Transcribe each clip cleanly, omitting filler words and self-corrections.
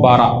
12।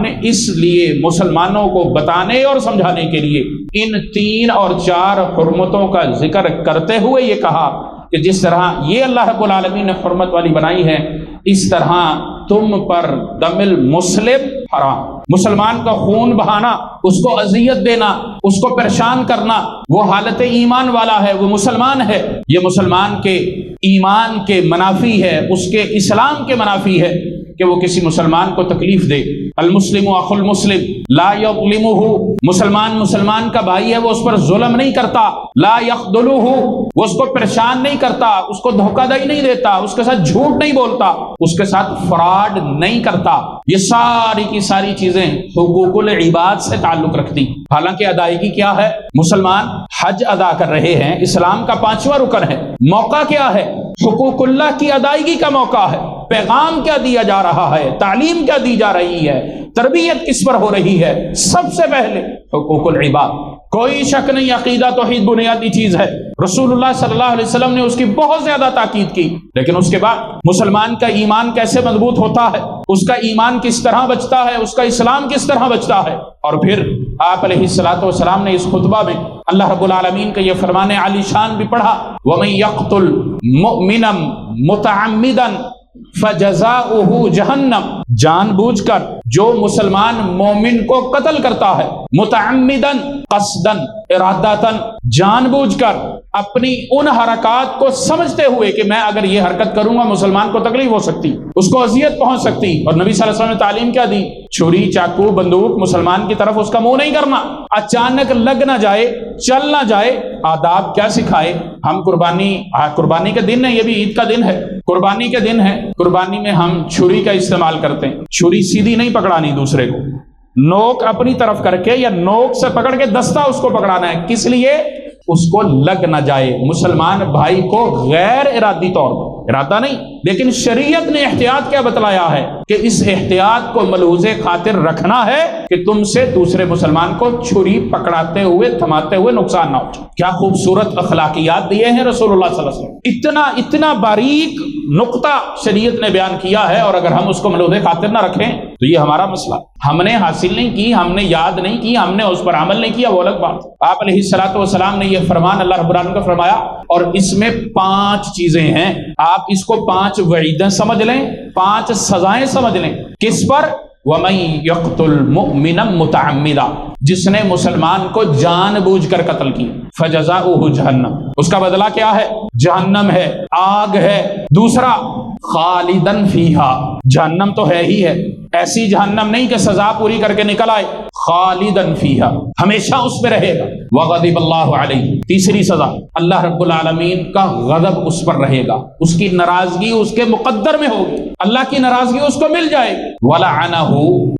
نے اس لیے مسلمانوں کو بتانے اور سمجھانے کے لیے ان 3 اور 4 حرمتوں کا ذکر کرتے ہوئے یہ کہا کہ جس طرح یہ اللہ رب العالمین نے حرمت والی بنائی ہے، اس طرح تم پر دم المسلم حرام، مسلمان کا خون بہانا، اس کو اذیت دینا، اس کو پریشان کرنا، وہ حالت ایمان والا ہے، وہ مسلمان ہے، یہ مسلمان کے ایمان کے منافی ہے، اس کے اسلام کے منافی ہے کہ وہ کسی مسلمان کو تکلیف دے۔ المسلم اخو المسلم لا یظلمہ، مسلمان کا بھائی ہے، وہ اس پر ظلم نہیں کرتا، لا یخذلہ، وہ اس کو پریشان نہیں کرتا، اس کو دھوکہ دہی نہیں دیتا، اس کے ساتھ جھوٹ نہیں بولتا، اس کے ساتھ فراڈ نہیں کرتا۔ یہ ساری کی ساری چیزیں حقوق العباد سے تعلق رکھتی۔ حالانکہ ادائیگی کیا ہے؟ مسلمان حج ادا کر رہے ہیں، اسلام کا 5واں رکن ہے۔ موقع کیا ہے؟ حقوق اللہ کی ادائیگی کا موقع ہے۔ پیغام کیا دیا جا رہا ہے، تعلیم کیا دی جا رہی ہے، تربیت کس پر ہو رہی ہے؟ سب سے پہلے حقوق العباد۔ کوئی شک نہیں، عقیدہ توحید بنیادی چیز ہے، رسول اللہ صلی اللہ علیہ وسلم نے اس کی بہت زیادہ تاکید کی، لیکن اس کے بعد مسلمان کا ایمان کیسے مضبوط ہوتا ہے، اس کا ایمان کس طرح بچتا ہے، اس کا اسلام کس طرح بچتا ہے۔ اور پھر آپ علیہ السلام نے اس خطبہ میں اللہ رب العالمین کا یہ فرمان عالی شان بھی پڑھا، وَمَن يَقْتُلْ مُؤْمِنًا مُتَعَمِّدًا فَجَزَاؤُهُ جَهَنَّمُ، جان بوجھ کر جو مسلمان مومن کو قتل کرتا ہے، متعمدن قصدن ارادتن، جان بوجھ کر اپنی ان حرکات کو سمجھتے ہوئے کہ میں اگر یہ حرکت کروں گا مسلمان کو تکلیف ہو سکتی، اس کو اذیت پہنچ سکتی، اور نبی صلی اللہ علیہ وسلم نے تعلیم کیا دی؟ چھری، چاقو، بندوق مسلمان کی طرف اس کا منہ نہیں کرنا، اچانک لگ نہ جائے، چل نہ جائے۔ آداب کیا سکھائے؟ ہم قربانی کا دن ہے، یہ بھی عید کا دن ہے، قربانی کے دن ہے، قربانی میں ہم چھری کا استعمال کرتے ہیں۔ چھری سیدھی نہیں پکڑانی دوسرے کو، نوک اپنی طرف کر کے یا نوک سے پکڑ کے دستہ اس کو پکڑانا ہے، کس لیے؟ اس کو لگ نہ جائے، مسلمان بھائی کو غیر ارادی طور پر، ارادہ نہیں، لیکن شریعت نے احتیاط کیا بتلایا ہے کہ اس احتیاط کو ملحوظ خاطر رکھنا ہے کہ تم سے دوسرے مسلمان کو چھری پکڑاتے ہوئے تھماتے ہوئے نقصان نہ ہو۔ کیا خوبصورت اخلاقیات دیے ہیں رسول اللہ صلی اللہ علیہ وسلم، اتنا باریک نقطہ شریعت نے بیان کیا ہے، اور اگر ہم اس کو ملحوظ خاطر نہ رکھیں تو یہ ہمارا مسئلہ، ہم نے حاصل نہیں کی، ہم نے یاد نہیں کی، ہم نے اس پر عمل نہیں کیا، وہ الگ بات۔ آپ علیہ السلام نے یہ فرمان اللہ رب العالمین کا فرمایا، اور اس میں 5 چیزیں ہیں، آپ اس کو 5 وعیدیں سمجھ لیں، 5 سزائیں سمجھ لیں۔ کس پر؟ وَمَن يَقْتُلْ مُؤْمِنًا مُتَعَمِّدًا، جس نے مسلمان کو جان بوجھ کر قتل کی، فَجَزَاؤُهُ جَهَنَّمُ، اس کا بدلہ کیا ہے؟ جہنم ہے، آگ ہے۔ دوسرا خالدن فیہا، جہنم تو ہے ہی ہے، ایسی جہنم نہیں کہ سزا پوری کر کے نکل آئے، خالدن فیہا، ہمیشہ اس میں رہے گا۔ وغضب اللہ علیہ، تیسری سزا، اللہ رب العالمین کا غضب اس پر رہے گا، اس کی ناراضگی اس کے مقدر میں ہوگی، اللہ کی ناراضگی اس کو مل جائے گی۔ ولعنہ،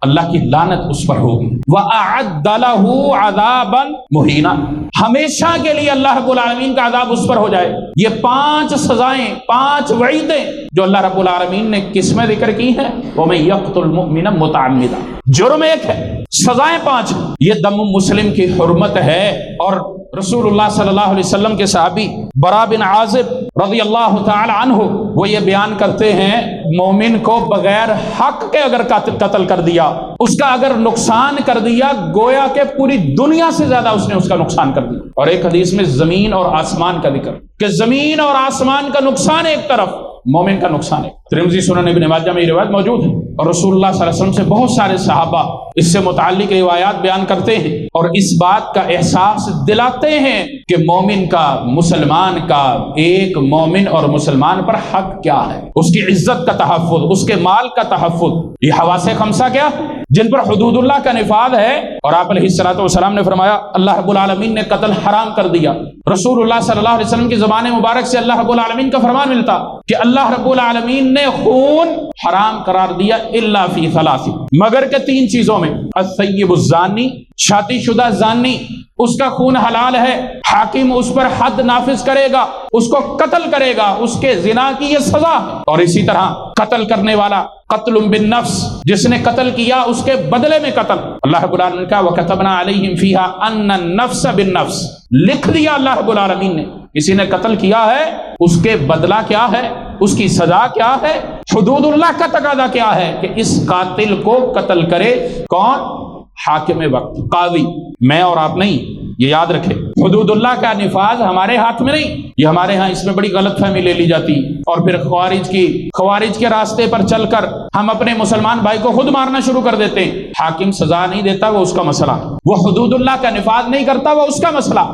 اللہ کی لعنت اس پر ہوگی۔ وأعد لہ عذابا مہینا، ہمیشہ کے لیے اللہ رب العالمین کا عذاب اس پر ہو جائے۔ یہ 5 سزائیں، 5 وعیدیں جو اللہ رب العالمین نے کس میں ذکر کی ہیں؟ وَمَن يَقْتُلْ مُؤْمِنًا مُتَعَمِّدًا، جرم ایک ہے، سزائیں 5 ہیں۔ یہ دم مسلم کی حرمت ہے، اور رسول اللہ صلی اللہ علیہ وسلم کے صحابی برا بن عازب رضی اللہ تعالی عنہ وہ یہ بیان کرتے ہیں، مومن کو بغیر حق کے اگر قتل کر دیا، اس کا اگر نقصان کر دیا، گویا کہ پوری دنیا سے زیادہ اس نے اس کا نقصان کر دیا۔ اور ایک حدیث میں زمین اور آسمان کا ذکر کہ زمین اور آسمان کا نقصان ایک طرف، مومن کا نقصان ہے۔ ترمذی سنن ابن ماجہ میں یہ روایت موجود ہے، اور رسول اللہ صلی اللہ علیہ وسلم سے بہت سارے صحابہ اس سے متعلق روایات بیان کرتے ہیں، اور اس بات کا احساس دلاتے ہیں کہ مومن کا، مسلمان کا، ایک مومن اور مسلمان پر حق کیا ہے، اس کی عزت کا تحفظ، اس کے مال کا تحفظ۔ یہ حواس خمسہ کیا، جن پر حدود اللہ کا نفاذ ہے۔ اور آپ علیہ السلام نے فرمایا اللہ رب العالمین نے قتل حرام کر دیا۔ رسول اللہ صلی اللہ علیہ وسلم کی زبان مبارک سے اللہ رب العالمین کا فرمان ملتا کہ اللہ رب العالمین نے خون حرام قرار دیا الا فی 3، مگر کہ 3 چیزوں میں، الثیب الزانی، شادی شدہ زانی، اس کا خون حلال ہے، حاکم اس پر حد نافذ کرے گا، اس کو قتل کرے گا، اس کے زنا کی یہ سزا ہے۔ اور اسی طرح قتل کرنے والا، قتل بالنفس، جس نے قتل کیا اس کے بدلے میں قتل، اللہ رب العالمین کا وَكَتَبْنَا عَلَيْهِمْ فِيهَا أَنَّ النَّفْسَ بِالنَّفْسِ، لکھ دیا اللہ رب العالمین نے، کسی نے قتل کیا ہے، اس کے بدلہ کیا ہے؟ اس کی سزا کیا ہے، حدود اللہ کا تقاضا کیا ہے کہ اس قاتل کو قتل کرے کون؟ حاکم وقت، قاضی، میں اور آپ نہیں، یہ یاد رکھے۔ حدود اللہ کا نفاذ ہمارے ہاتھ میں نہیں، یہ ہمارے ہاں اس میں بڑی غلط فہمی لے لی جاتی، اور پھر خوارج کے راستے پر چل کر ہم اپنے مسلمان بھائی کو خود مارنا شروع کر دیتے ہیں۔ حاکم سزا نہیں دیتا، وہ اس کا مسئلہ، وہ حدود اللہ کا نفاذ نہیں کرتا، وہ اس کا مسئلہ،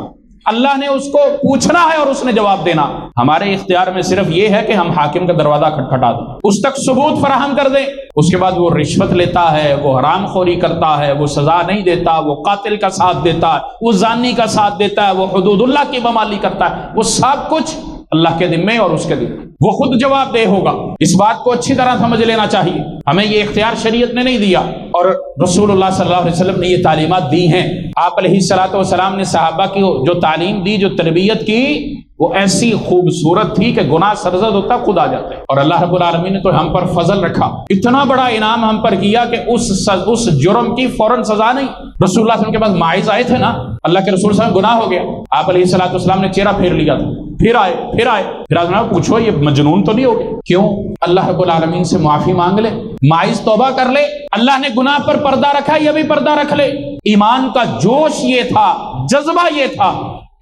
اللہ نے اس کو پوچھنا ہے اور اس نے جواب دینا۔ ہمارے اختیار میں صرف یہ ہے کہ ہم حاکم کا دروازہ کھٹکھٹا دیں، اس تک ثبوت فراہم کر دیں، اس کے بعد وہ رشوت لیتا ہے، وہ حرام خوری کرتا ہے، وہ سزا نہیں دیتا، وہ قاتل کا ساتھ دیتا ہے، وہ زانی کا ساتھ دیتا ہے، وہ حدود اللہ کی پامالی کرتا ہے، وہ سب کچھ اللہ کے ذمے اور اس کے ذمے، وہ خود جواب دہ ہوگا۔ اس بات کو اچھی طرح سمجھ لینا چاہیے، ہمیں یہ اختیار شریعت نے نہیں دیا، اور رسول اللہ صلی اللہ علیہ وسلم نے یہ تعلیمات دی ہیں۔ آپ علیہ الصلوۃ والسلام نے صحابہ کی جو تعلیم دی، جو تربیت کی، وہ ایسی خوبصورت تھی کہ گناہ سرزد ہوتا خود آ جاتے، اور اللہ رب العالمین نے تو ہم پر فضل رکھا، اتنا بڑا انعام ہم پر کیا کہ اس جرم کی فوراً سزا نہیں۔ رسول اللہ صلی اللہ علیہ وسلم کے پاس ماعز آئے تھے نا، اللہ کے رسول صلی اللہ علیہ وسلم گناہ ہو گیا، آپ علیہ الصلوۃ والسلام نے چہرہ پھیر لیا تھا، پھر آئے پوچھو یہ مجنون تو نہیں ہو گئے؟ کیوں؟ اللہ رب العالمین سے معافی مانگ لے، ماعز توبہ کر لے، اللہ نے گناہ پر پردہ رکھا، یہ بھی پردہ رکھ لے۔ ایمان کا جوش یہ تھا، جذبہ یہ تھا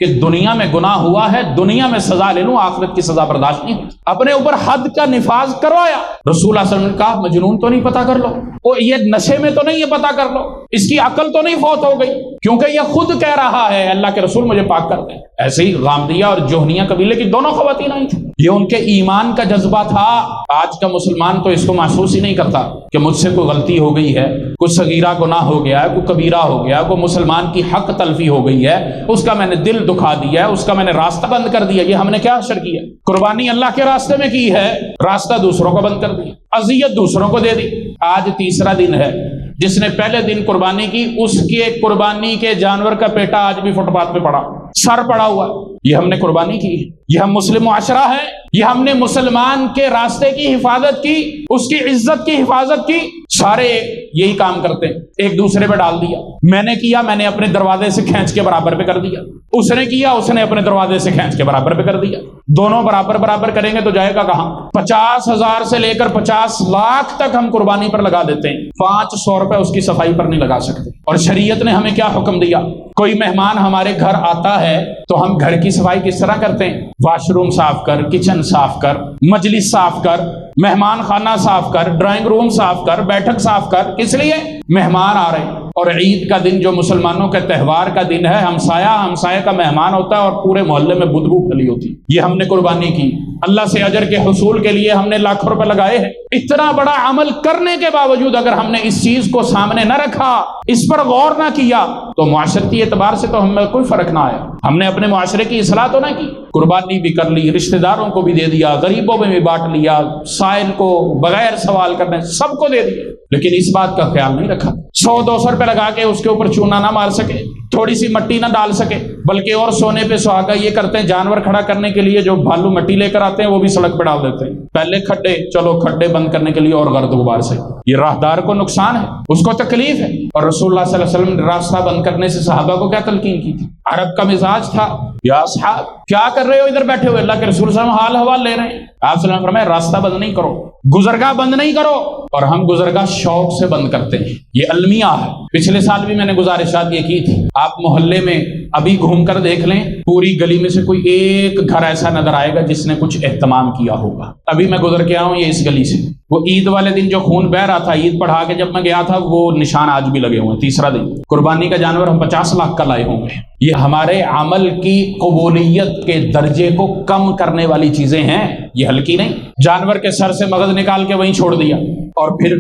کہ دنیا میں گناہ ہوا ہے، دنیا میں سزا لے لوں، آخرت کی سزا برداشت نہیں، اپنے اوپر حد کا نفاذ کروایا۔ رسول اللہ صلی اللہ علیہ وسلم نے کہا مجنون تو نہیں پتہ کر لو، وہ یہ نشے میں تو نہیں، یہ پتہ کر لو، اس کی عقل تو نہیں فوت ہو گئی، کیونکہ یہ خود کہہ رہا ہے اللہ کے رسول مجھے پاک کر دیں۔ ایسے ہی غامدیہ اور جوہنیہ قبیلے کی دونوں خواتین آئی تھیں، یہ ان کے ایمان کا جذبہ تھا۔ آج کا مسلمان تو اس کو محسوس ہی نہیں کرتا کہ مجھ سے کوئی غلطی ہو گئی ہے، کوئی صغیرہ گناہ ہو گیا ہے، کوئی کبیرہ ہو گیا ہے، کوئی مسلمان کی حق تلفی ہو گئی ہے، اس کا میں نے دل دکھا دیا ہے، اس کا میں نے راستہ بند کر دیا۔ یہ ہم نے کیا اشر کیا؟ قربانی اللہ کے راستے میں کی ہے، راستہ دوسروں کو بند کر دیا، اذیت دوسروں کو دے دی۔ آج تیسرا دن ہے، جس نے پہلے دن قربانی کی، اس کے قربانی کے جانور کا پیٹا آج بھی فٹ پاتھ پہ پڑا، سر پڑا ہوا، یہ ہم نے قربانی کی، یہ ہم مسلم معاشرہ ہے، یہ ہم نے مسلمان کے راستے کی حفاظت کی، اس کی عزت کی حفاظت کی۔ سارے یہی کام کرتے ہیں، ایک دوسرے پہ ڈال دیا، میں نے کیا، میں نے اپنے دروازے سے کھینچ کے برابر پہ کر دیا، اس نے کیا، اس نے اپنے دروازے سے کھینچ کے برابر پہ کر دیا۔ دونوں برابر کریں گے تو جائے گا کہاں؟ 50,000 سے لے کر 50 لاکھ تک ہم قربانی پر لگا دیتے ہیں، 500 روپے اس کی صفائی پر نہیں لگا سکتے۔ اور شریعت نے ہمیں کیا حکم دیا؟ کوئی مہمان ہمارے گھر آتا ہے تو ہم گھر کی صفائی کس طرح کرتے ہیں؟ واش روم صاف کر، کچن صاف کر، مجلس صاف کر، مہمان خانہ صاف کر، ڈرائنگ روم صاف کر، بیٹھک صاف کر۔ کس لیے؟ مہمان آ رہے ہیں، اور عید کا دن جو مسلمانوں کے تہوار کا دن ہے، ہمسایہ کا مہمان ہوتا ہے اور پورے محلے میں بدبو پھیلی ہوتی، یہ ہم نے قربانی کی، اللہ سے اجر کے حصول کے لیے ہم نے لاکھوں روپے لگائے ہیں۔ اتنا بڑا عمل کرنے کے باوجود اگر ہم نے اس چیز کو سامنے نہ رکھا، اس پر غور نہ کیا، تو معاشرتی اعتبار سے تو ہم میں کوئی فرق نہ آیا، ہم نے اپنے معاشرے کی اصلاح تو نہ کی، قربانی بھی کر لی، رشتہ داروں کو بھی دے دیا، غریبوں میں بھی بانٹ لیا، سائل کو بغیر سوال کرنے سب کو دے دیا، لیکن اس بات کا خیال نہیں رکھا۔ 100-200 روپے لگا کے اس کے اوپر چونا نہ مار سکے، تھوڑی سی مٹی نہ ڈال سکے، بلکہ اور سونے پہ سہاگا یہ کرتے ہیں، جانور کھڑا کرنے کے لیے جو بھالو مٹی لے کر آتے ہیں وہ بھی سڑک پہ ڈال دیتے ہیں، پہلے کھڈے، چلو کھڈے بند کرنے کے لیے اور گرد غبار سے، یہ راہدار کو نقصان ہے، اس کو تکلیف ہے۔ اور رسول اللہ صلی اللہ علیہ وسلم نے راستہ بند کرنے سے صحابہ کو کیا تلقین کی تھی؟ عرب کا مزاج تھا، یا اصحاب کیا کر رہے ہو ادھر بیٹھے ہوئے؟ اللہ کے رسول صلی اللہ علیہ وسلم حال حوال لے رہے ہیں، آپ صلی اللہ علیہ وسلم فرمایا راستہ بند نہیں کرو، گزرگاہ بند نہیں کرو، اور ہم گزرگاہ شوق سے بند کرتے ہیں، یہ المیہ ہے۔ پچھلے سال بھی میں نے گزارشات یہ کی تھی، آپ محلے میں ابھی گھوم کر دیکھ لیں، پوری گلی میں سے کوئی ایک گھر ایسا نظر آئے گا جس نے کچھ اہتمام کیا ہوگا۔ ابھی میں گزر کے آیا ہوں یہ اس گلی سے، وہ عید والے دن جو خون بہ رہا تھا، عید پڑھا کے جب میں گیا تھا، وہ نشان آج بھی لگے ہوئے ہیں۔ تیسرا دن قربانی کا جانور ہم 50 لاکھ کا لائے ہوں گے۔ یہ ہمارے عمل کی قبولیت کے درجے کو کم کرنے والی چیزیں ہیں، یہ ہلکی نہیں۔ جانور کے سر سے مغز نکال کے وہیں چھوڑ دیا، اور پھر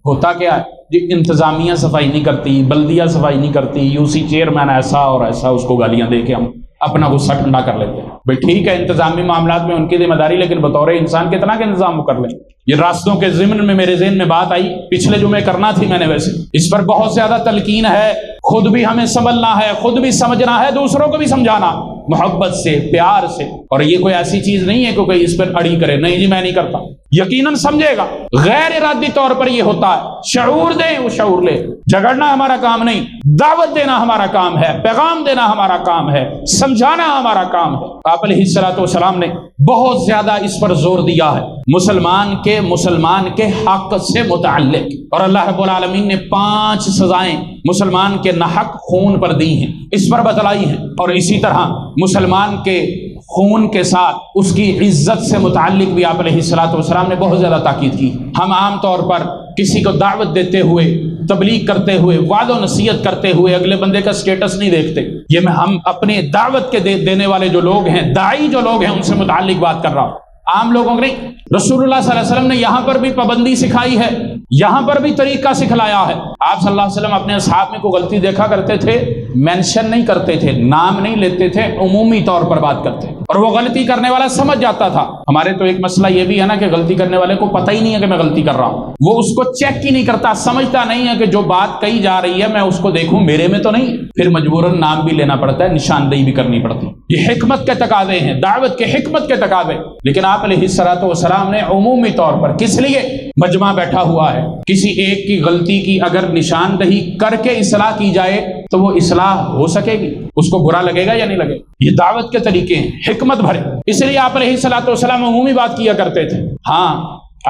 ہوتا کیا ہے جی، انتظامیہ صفائی نہیں کرتی، بلدیہ صفائی نہیں کرتی، یو سی چیئرمین ایسا اور ایسا، اس کو گالیاں دے کے ہم اپنا غصہ ٹھنڈا کر لیتے ہیں۔ بھائی ٹھیک ہے، انتظامی معاملات میں ان کی ذمہ داری، لیکن بطور انسان کتنا کا انتظام وہ کر لیں۔ یہ راستوں کے ضمن میں میرے ذہن میں بات آئی، پچھلے جمعے کرنا تھی میں نے، ویسے اس پر بہت زیادہ تلقین ہے، خود بھی ہمیں سنبھلنا ہے، خود بھی سمجھنا ہے، دوسروں کو بھی سمجھانا، محبت سے، پیار سے۔ اور یہ کوئی ایسی چیز نہیں ہے کہ کوئی اس پر اڑی کرے، نہیں جی میں نہیں کرتا، یقیناً سمجھے گا. غیر ارادی طور پر یہ ہوتا ہے. شعور دیں وہ شعور لے. جھگڑنا ہمارا کام نہیں، دعوت دینا ہمارا کام ہے، پیغام دینا ہمارا کام ہے، سمجھانا ہمارا کام ہے. آپ علیہ الصلوۃ والسلام نے بہت زیادہ اس پر زور دیا ہے مسلمان کے حق سے متعلق. اور اللہ رب العالمین نے 5 سزائیں مسلمان کے ناحق خون پر دی ہیں، اس پر بتلائی ہیں. اور اسی طرح مسلمان کے خون کے ساتھ اس کی عزت سے متعلق بھی آپ علیہ الصلوۃ والسلام نے بہت زیادہ تاکید کی. ہم عام طور پر کسی کو دعوت دیتے ہوئے، تبلیغ کرتے ہوئے، وعد و نصیحت کرتے ہوئے اگلے بندے کا سٹیٹس نہیں دیکھتے. یہ ہم اپنے دعوت کے دینے والے جو لوگ ہیں، داعی جو لوگ ہیں، ان سے متعلق بات کر رہا ہوں، عام لوگوں کو نہیں. رسول اللہ صلی اللہ علیہ وسلم نے یہاں پر بھی پابندی سکھائی ہے، یہاں پر بھی طریقہ سکھلایا ہے. آپ صلی اللہ علیہ وسلم اپنے اصحاب میں کوئی غلطی دیکھا کرتے تھے، مینشن نہیں کرتے تھے، نام نہیں لیتے تھے، عمومی طور پر بات کرتے تھے، اور وہ غلطی کرنے والا سمجھ جاتا تھا. ہمارے تو ایک مسئلہ یہ بھی ہے نا کہ غلطی کرنے والے کو پتہ ہی نہیں ہے کہ میں غلطی کر رہا ہوں، وہ اس کو چیک ہی نہیں کرتا، سمجھتا نہیں ہے کہ جو بات کہی جا رہی ہے میں اس کو دیکھوں میرے میں تو نہیں. پھر مجبوراً نام بھی لینا پڑتا ہے، نشاندہی بھی کرنی پڑتی. یہ حکمت کے تقاضے ہیں، دعوت کے حکمت کے تقاضے. لیکن آپ علیہ الصلوۃ والسلام نے عمومی طور پر کس لیے مجمع بیٹھا ہوا ہے، کسی ایک کی غلطی کی اگر نشاندہی کر کے اصلاح کی جائے تو وہ اصلاح ہو سکے گی، اس کو برا لگے گا یا نہیں لگے گا. یہ دعوت کے طریقے ہیں، حکمت بھرے. اس لیے آپ علیہ الصلوۃ والسلام عمومی بات کیا کرتے تھے. ہاں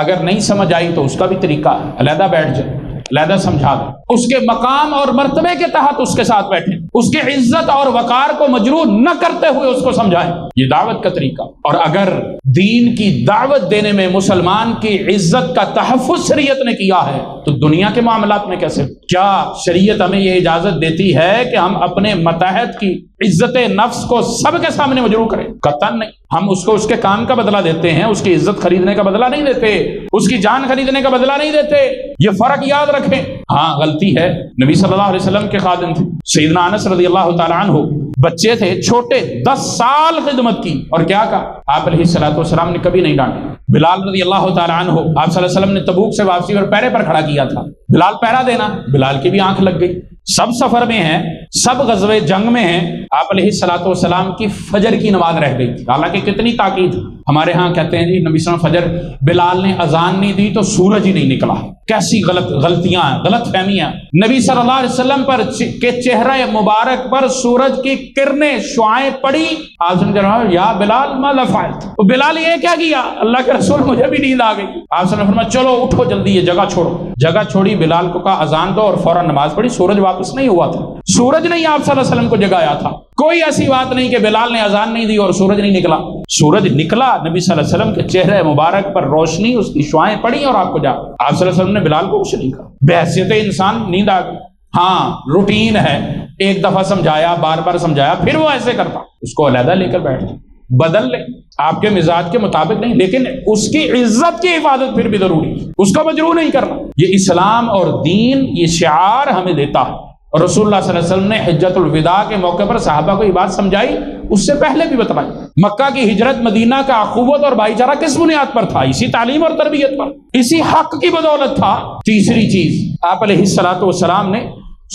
اگر نہیں سمجھ آئی تو اس کا بھی طریقہ ہے، علیحدہ بیٹھ جائے، علیحدہ سمجھا دیں، اس کے مقام اور مرتبے کے تحت اس کے ساتھ بیٹھیں، اس کے عزت اور وقار کو مجروح نہ کرتے ہوئے اس کو سمجھائیں. یہ دعوت کا طریقہ. اور اگر دین کی دعوت دینے میں مسلمان کی عزت کا تحفظ شریعت نے کیا ہے تو دنیا کے معاملات میں کیسے؟ کیا شریعت ہمیں یہ اجازت دیتی ہے کہ ہم اپنے متحد کی عزت نفس کو سب کے سامنے مجروح کریں؟ قطعاً نہیں. ہم اس کو اس کے کام کا بدلہ دیتے ہیں، اس کی عزت خریدنے کا بدلہ نہیں دیتے، اس کی جان خریدنے کا بدلہ نہیں دیتے. یہ فرق یاد رکھیں. ہاں غلطی ہے. نبی صلی اللہ علیہ وسلم کے خادم تھے سیدنا انس رضی اللہ تعالیٰ عنہ، بچے تھے چھوٹے، 10 سال خدمت کی، اور کیا کہا؟ آپ علیہ الصلوۃ والسلام نے کبھی نہیں ڈانٹا. بلال رضی اللہ تعالیٰ عنہ، آپ صلی اللہ علیہ وسلم نے تبوک سے واپسی پر پیرے پر کھڑا کیا تھا. بلال پہرا دینا، بلال کی بھی آنکھ لگ گئی. سب سفر میں ہیں، سب غزوہ جنگ میں ہیں. آپ علیہ الصلوۃ والسلام کی فجر کی نماز رہ گئی تھی. حالانکہ کتنی تاکید. ہمارے ہاں کہتے ہیں جی نبی صلی اللہ علیہ وسلم فجر، بلال نے اذان نہیں دی تو سورج ہی نہیں نکلا. کیسی غلطیاں ہیں، غلط فہمیاں. نبی صلی اللہ علیہ وسلم پر کے چہرہ مبارک پر سورج کی کرنیں، شعائیں پڑی. آپ نے کہا یا بلال ماذا فعلت؟ تو بلال یہ کیا کیا؟ اللہ کے رسول مجھے بھی نیند آ گئی. آپ نے فرمایا چلو اٹھو جلدی، یہ جگہ چھوڑو. جگہ چھوڑی، بلال کو کہا اذان دو، اور فوراً نماز پڑھی. سورج واپس نہیں ہوا تھا، سورج نہیں آپ صلی اللہ علیہ وسلم کو جگایا تھا. کوئی ایسی بات نہیں کہ بلال نے اذان نہیں دی اور سورج نہیں نکلا. سورج نکلا، نبی صلی اللہ علیہ وسلم کے چہرے مبارک پر روشنی، اس کی شعائیں پڑی اور آپ کو جا. آپ صلی اللہ علیہ وسلم نے بلال کو کچھ نہیں کہا. بحیثیت انسان نیند آ گئی. ہاں روٹین ہے، ایک دفعہ سمجھایا، بار بار سمجھایا، پھر وہ ایسے کرتا، اس کو علیحدہ لے کر بیٹھ جائے. بدل لے آپ کے مزاج کے مطابق نہیں، لیکن اس کی عزت کی حفاظت پھر بھی ضروری ہے، اس کو مجروح نہیں کرنا. یہ اسلام اور دین یہ شعار ہمیں دیتا ہے. اور رسول اللہ صلی اللہ علیہ وسلم نے حجۃ الوداع کے موقع پر صحابہ کو یہ بات سمجھائی، اس سے پہلے بھی بتلائی. مکہ کی ہجرت، مدینہ کا اخوت اور بھائی چارہ کس بنیاد پر تھا؟ اسی تعلیم اور تربیت پر، اسی حق کی بدولت تھا. تیسری چیز آپ علیہ الصلوۃ والسلام نے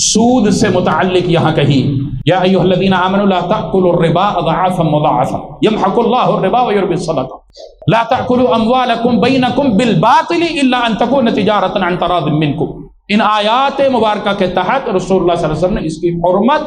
سود سے متعلق یہاں کہی، یا ایھا الذین آمنوا لا تأکلوا الربا اضعافا مضاعفا یمحق اللہ الربا ویربی الصدقات لا تأکلوا اموالکم بینکم بالباطل الا ان تکون تجارۃ عن تراض منکم. ان آیات مبارکہ کے تحت رسول اللہ صلی اللہ علیہ وسلم نے اس کی حرمت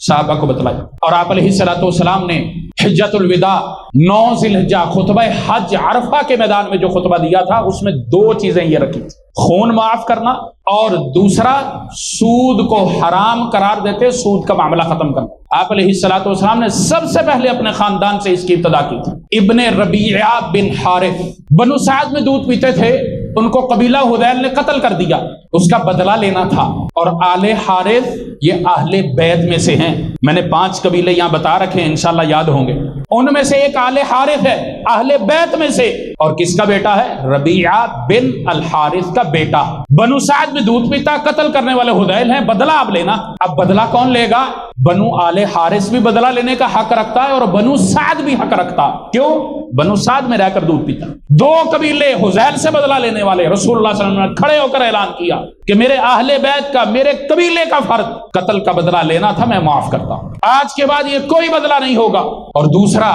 صحابہ کو بتلائی. اور آپ علیہ الصلوۃ والسلام نے حجۃ الوداع 9 ذی الحجہ خطبہ حج عرفہ کے میدان میں جو خطبہ دیا تھا، اس میں 2 چیزیں یہ رکھی تھی: خون معاف کرنا، اور دوسرا سود کو حرام قرار دیتے سود کا معاملہ ختم کرنا. آپ علیہ الصلوۃ والسلام نے سب سے پہلے اپنے خاندان سے اس کی ابتدا کی تھی. ابن ربیعہ بن حارث بنو سعد میں دودھ پیتے تھے، ان کو قبیلہ حذیل نے قتل کر دیا، اس کا بدلہ لینا تھا. اور آل حارث یہ اہل بیت میں سے ہیں. میں نے 5 قبیلے یہاں بتا رکھے ہیں، انشاءاللہ یاد ہوں گے. ان میں سے ایک آل حارث ہے، اہل بیت میں سے. اور کس کا بیٹا ہے؟ ربیعہ بن الحارث کا بیٹا. بنو سعد میں دودھ پیتا، قتل کرنے والے حذیل ہیں، بدلہ اب لینا. اب بدلہ کون لے گا؟ بنو آل حارث بھی بدلہ لینے کا حق رکھتا ہے اور بنو سعد بھی حق رکھتا. کیوں؟ بنو سعد میں رہ کر دودھ پیتا. 2 قبیلے حذیل سے بدلہ لینے والے. رسول اللہ صلی اللہ علیہ وسلم نے کھڑے ہو کر اعلان کیا کہ میرے اہل بیت کا، میرے قبیلے کا فرد قتل کا بدلہ لینا تھا، میں معاف کرتا ہوں. آج کے بعد یہ کوئی بدلہ نہیں ہوگا. اور دوسرا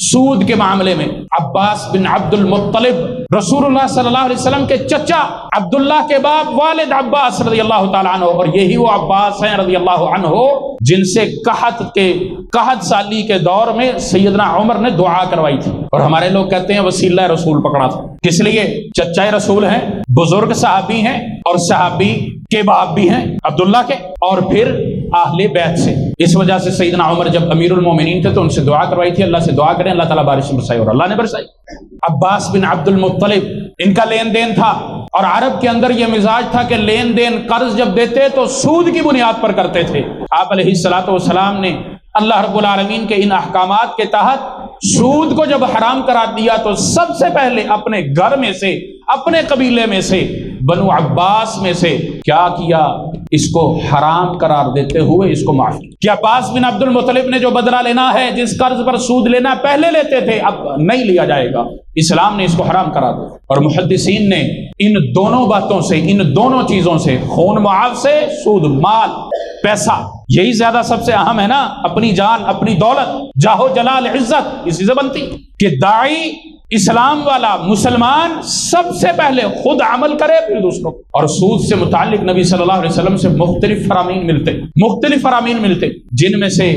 سود کے معاملے میں عباس بن عبد المطلب رسول اللہ صلی اللہ علیہ وسلم کے چچا عبداللہ کے باپ والد عباس رضی اللہ تعالیٰ عنہ، اور یہی وہ عباس ہیں رضی اللہ عنہ جن سے قحط سالی کے دور میں سیدنا عمر نے دعا کروائی تھی، اور ہمارے لوگ کہتے ہیں وسیلہ رسول پکڑا تھا، کس لیے؟ چچا رسول ہیں، بزرگ صحابی ہیں، اور صحابی کے باپ بھی ہیں عبداللہ کے، اور پھر اہل بیت سے۔ اس وجہ سے سیدنا عمر جب امیر المومنین تھے تو ان سے دعا کروائی تھی، اللہ سے دعا کریں اللہ تعالیٰ بارش برسائے، اور اللہ نے برسائی۔ عباس بن عبد المطلب ان کا لین دین تھا، اور عرب کے اندر یہ مزاج تھا کہ لین دین قرض جب دیتے تو سود کی بنیاد پر کرتے تھے۔ آپ علیہ الصلوۃ والسلام نے اللہ رب العالمین کے ان احکامات کے تحت سود کو جب حرام قرار دیا تو سب سے پہلے اپنے گھر میں سے، اپنے قبیلے میں سے، بنو عباس میں سے کیا کیا؟ اس کو حرام قرار دیتے ہوئے اس کو معاف کیا کہ عباس بن عبد المطلب نے جو بدلہ لینا ہے، جس قرض پر سود لینا پہلے لیتے تھے، اب نہیں لیا جائے گا، اسلام نے اس کو حرام قرار دیا۔ اور محدثین نے ان دونوں باتوں سے، ان دونوں چیزوں سے، خون معاف سے، سود مال پیسہ، یہی زیادہ سب سے اہم ہے نا، اپنی جان، اپنی دولت، جاہو جلال عزت اسی سے بنتی کہ داعی اسلام والا مسلمان سب سے پہلے خود عمل کرے پھر دوسروں۔ اور سود سے متعلق نبی صلی اللہ علیہ وسلم سے مختلف فرامین ملتے، جن میں سے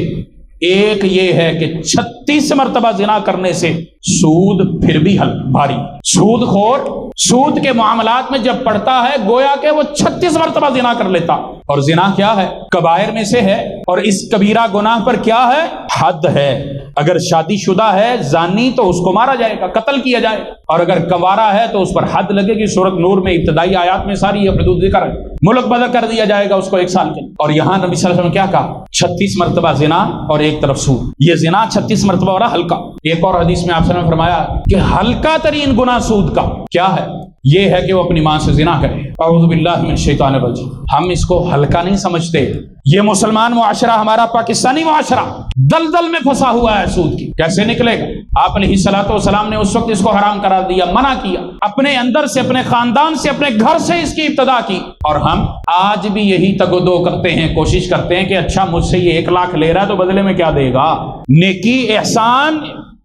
ایک یہ ہے کہ 36 مرتبہ زنا کرنے سے سود پھر بھی بھاری۔ سود خور سود کے معاملات میں جب پڑتا ہے گویا کہ وہ 36 مرتبہ زنا کر لیتا، اور زنا کیا ہے؟ کبائر میں سے ہے، اور اس کبیرہ گناہ پر کیا ہے؟ حد ہے۔ اگر شادی شدہ ہے زانی تو اس کو مارا جائے گا، قتل کیا جائے گا، اور اگر کنوارا ہے تو اس پر حد لگے گی۔ سورۃ نور میں ابتدائی آیات میں ساری یہ حدود ذکر ہے، ملک بدر کر دیا جائے گا اس کو 1 سال کے۔ اور یہاں نبی صلی اللہ علیہ وسلم نے کیا کہا؟ 36 مرتبہ زنا اور ایک طرف سود۔ یہ زنا 36 مرتبہ ہو رہا ہلکا۔ ایک اور حدیث میں آپ صلی اللہ علیہ وسلم نے فرمایا کہ ہلکا ترین گناہ سود کا کیا ہے؟ یہ ہے کہ وہ اپنی ماں سے زنا کرے۔ اعوذ باللہ من الشیطان الرجیم۔ ہم اس کو ہلکا نہیں سمجھتے۔ یہ مسلمان معاشرہ، ہمارا پاکستانی معاشرہ دلدل میں پھنسا ہوا ہے سود کی، کیسے نکلے گا؟ آپ علیہ الصلوۃ والسلام نے اس وقت اس کو حرام قرار دیا، منع کیا، اپنے اندر سے، اپنے خاندان سے، اپنے گھر سے اس کی ابتدا کی، اور ہم آج بھی یہی تگ و دو کرتے ہیں، کوشش کرتے ہیں کہ اچھا مجھ سے یہ 1 لاکھ لے رہا ہے تو بدلے میں کیا دے گا؟ نیکی، احسان،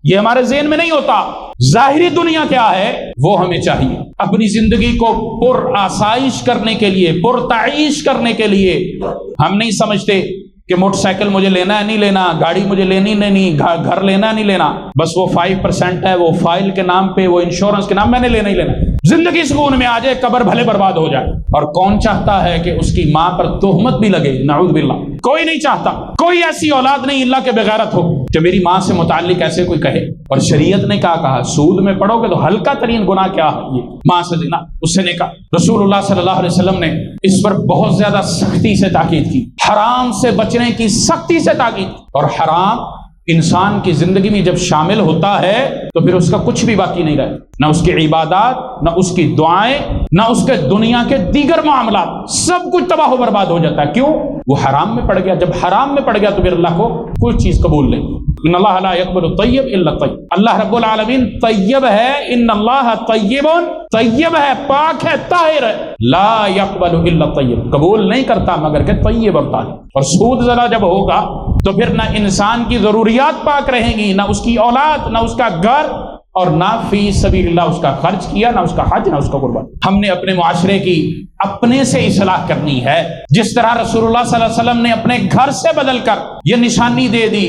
یہ ہمارے ذہن میں نہیں ہوتا۔ ظاہری دنیا کیا ہے وہ ہمیں چاہیے، اپنی زندگی کو پر آسائش کرنے کے لیے، پر تعیش کرنے کے لیے ہم نہیں سمجھتے کہ موٹر سائیکل مجھے لینا ہے نہیں لینا، گاڑی مجھے لینی نہیں، گھر لینا نہیں لینا، بس وہ 5% ہے، وہ فائل کے نام پہ، وہ انشورنس کے نام، میں نے لینا ہی لینا۔ زندگی سکون میں آ جائے، قبر بھلے برباد ہو جائے۔ اور کون چاہتا ہے کہ اس کی ماں پر تہمت بھی لگے؟ نعوذ باللہ، کوئی نہیں چاہتا۔ کوئی ایسی اولاد نہیں اللہ کے بغیرت ہو کہ میری ماں سے متعلق ایسے کوئی کہے۔ اور شریعت نے کیا کہا؟ سود میں پڑھو گے تو ہلکا ترین گناہ کیا ہے؟ یہ ماں سے زنا، اس سے نکاح۔ رسول اللہ صلی اللہ علیہ وسلم نے اس پر بہت زیادہ سختی سے تاکید کی، حرام سے بچنے کی سختی سے تاکید۔ اور حرام انسان کی زندگی میں جب شامل ہوتا ہے تو پھر اس کا کچھ بھی باقی نہیں رہتا، نہ اس کی عبادات، نہ اس کی دعائیں، نہ اس کے دنیا کے دیگر معاملات، سب کچھ تباہ و برباد ہو جاتا ہے۔ کیوں؟ وہ حرام میں پڑ گیا۔ جب حرام میں پڑ گیا تو پھر اللہ کو کوئی چیز قبول نہیں۔ ان اللہ لا يقبل الطیب الا الطیب، اللہ رب العالمین طیب ہے، ان اللہ طیب، طیب ہے، پاک ہے، طاہر ہے، لا يقبل الا الطیب، قبول نہیں کرتا مگر کہ طیب اور طاہر۔ اور سود زنا جب ہوگا تو پھر نہ انسان کی ضروریات پاک رہیں گی، نہ اس کی اولاد، نہ اس کا گھر، اور نہ فی سبیل اللہ اس کا خرچ کیا، نہ اس کا حج، نہ اس کا قربان۔ ہم نے اپنے معاشرے کی اپنے سے اصلاح کرنی ہے، جس طرح رسول اللہ صلی اللہ علیہ وسلم نے اپنے گھر سے بدل کر یہ نشانی دے دی،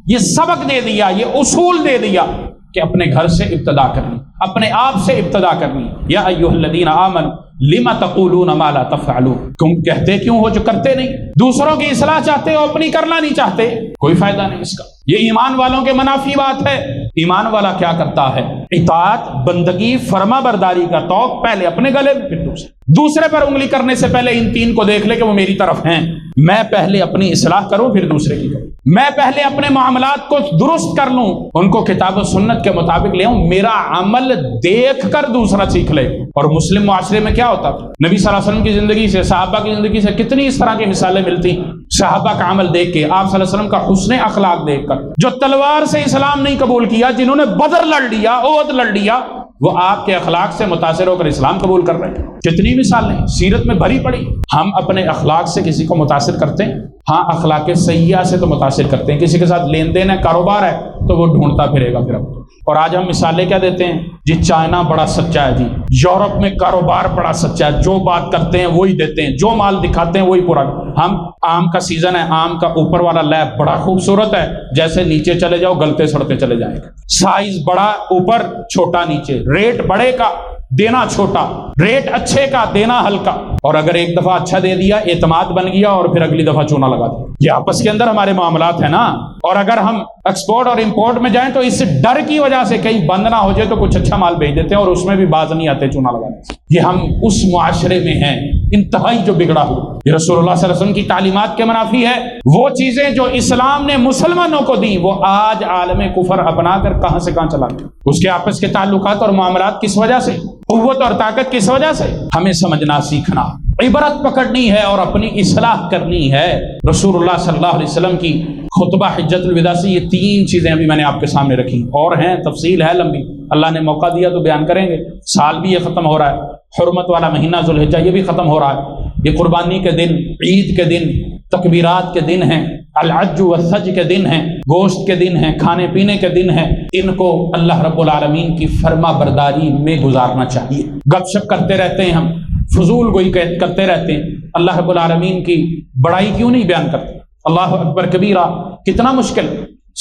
یہ سبق دے دیا، یہ اصول دے دیا کہ اپنے گھر سے ابتدا کرنی، اپنے آپ سے ابتدا کرنی۔ یا ایھا الذین آمنوا لما تقولون ما لا تفعلون، تم کہتے کیوں ہو جو کرتے نہیں؟ دوسروں کی اصلاح چاہتے ہو، اپنی کرنا نہیں چاہتے، کوئی فائدہ نہیں اس کا۔ یہ ایمان والوں کے منافی بات ہے۔ ایمان والا کیا کرتا ہے؟ اطاعت، بندگی، فرما برداری کا توق پہلے اپنے گلے میں، پھر دوسرے پر انگلی کرنے سے پہلے ان 3 کو دیکھ لے کہ وہ میری طرف ہیں۔ میں پہلے اپنی اصلاح کروں پھر دوسرے کی کروں، میں پہلے اپنے معاملات کو درست کر لوں، ان کو کتاب و سنت کے مطابق لے آؤں، میرا عمل دیکھ کر دوسرا سیکھ لے۔ اور مسلم معاشرے میں کیا ہوتا تھا؟ نبی صلی اللہ علیہ وسلم کی زندگی سے، صحابہ کی زندگی سے کتنی اس طرح کی مثالیں ملتی۔ صحابہ کا عمل دیکھ کے، آپ صلی اللہ علیہ وسلم کا حسن اخلاق دیکھ کر، جو تلوار سے اسلام نہیں قبول کیا، جنہوں نے بدر لڑ لیا، احد لڑ لیا، وہ آپ کے اخلاق سے متاثر ہو کر اسلام قبول کر رہے ہیں۔ کتنی مثالیں سیرت میں بھری پڑی۔ ہم اپنے اخلاق سے کسی کو متاثر کرتے ہیں؟ ہاں، اخلاق سیئہ سے تو متاثر کرتے ہیں۔ کسی کے ساتھ لین دین ہے، کاروبار ہے، تو وہ ڈھونڈتا پھرے گا پھر اب. اور آج ہم مثالیں کیا دیتے ہیں جی؟ چائنا بڑا سچا ہے جی، یورپ میں کاروبار بڑا سچا ہے، جو بات کرتے ہیں وہی دیتے ہیں، جو مال دکھاتے ہیں وہی پورا. ہم آم کا سیزن ہے، آم کا اوپر والا لیب بڑا خوبصورت ہے، جیسے نیچے چلے جاؤ گلتے سڑتے چلے جائیں گے. سائز بڑا اوپر، چھوٹا نیچے، ریٹ بڑے کا دینا چھوٹا، ریٹ اچھے کا دینا ہلکا. اور اگر ایک دفعہ اچھا دے دیا اعتماد بن گیا اور پھر اگلی دفعہ چونا لگا دیا. یہ آپس کے اندر ہمارے معاملات ہیں نا. اور اگر ہم ایکسپورٹ اور امپورٹ میں جائیں تو اس ڈر کی وجہ سے کہیں بند نہ ہو جائے تو کچھ اچھا مال بھیج دیتے ہیں اور اس میں بھی باز نہیں آتے چونا لگانے. یہ ہم اس معاشرے میں ہیں انتہائی جو بگڑا ہو. یہ رسول اللہ صلی اللہ علیہ وسلم کی تعلیمات کے منافی ہے. وہ چیزیں جو اسلام نے مسلمانوں کو دی وہ آج عالم کفر اپنا کر کہاں سے کہاں چلا گیا. اس کے آپس کے تعلقات اور معاملات کس وجہ سے، قوت اور طاقت کس وجہ سے. ہمیں سمجھنا سیکھنا، عبرت پکڑنی ہے اور اپنی اصلاح کرنی ہے. رسول اللہ صلی اللہ علیہ وسلم کی خطبہ حجت الوداع سے یہ 3 چیزیں ابھی میں نے آپ کے سامنے رکھی، اور ہیں تفصیل ہے لمبی. اللہ نے موقع دیا تو بیان کریں گے. سال بھی یہ ختم ہو رہا ہے، حرمت والا مہینہ ذوالحجہ یہ بھی ختم ہو رہا ہے. یہ قربانی کے دن، عید کے دن، تکبیرات کے دن ہیں، العج والثج کے دن ہیں، گوشت کے دن ہیں، کھانے پینے کے دن ہیں. ان کو اللہ رب العالمین کی فرما برداری میں گزارنا چاہیے. گپ شپ کرتے رہتے ہیں ہم، فضول گوئی کرتے رہتے ہیں. اللہ رب العالمین کی بڑائی کیوں نہیں بیان کرتے؟ اللہ اکبر کبیرہ کتنا مشکل،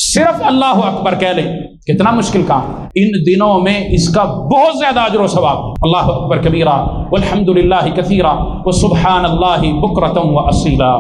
صرف اللہ اکبر کہہ لیں کتنا مشکل کام. ان دنوں میں اس کا بہت زیادہ اجر و ثواب. اللہ اکبر کبیرہ والحمد للہ کثیرہ وسبحان اللہ بکرۃ و اصیلا.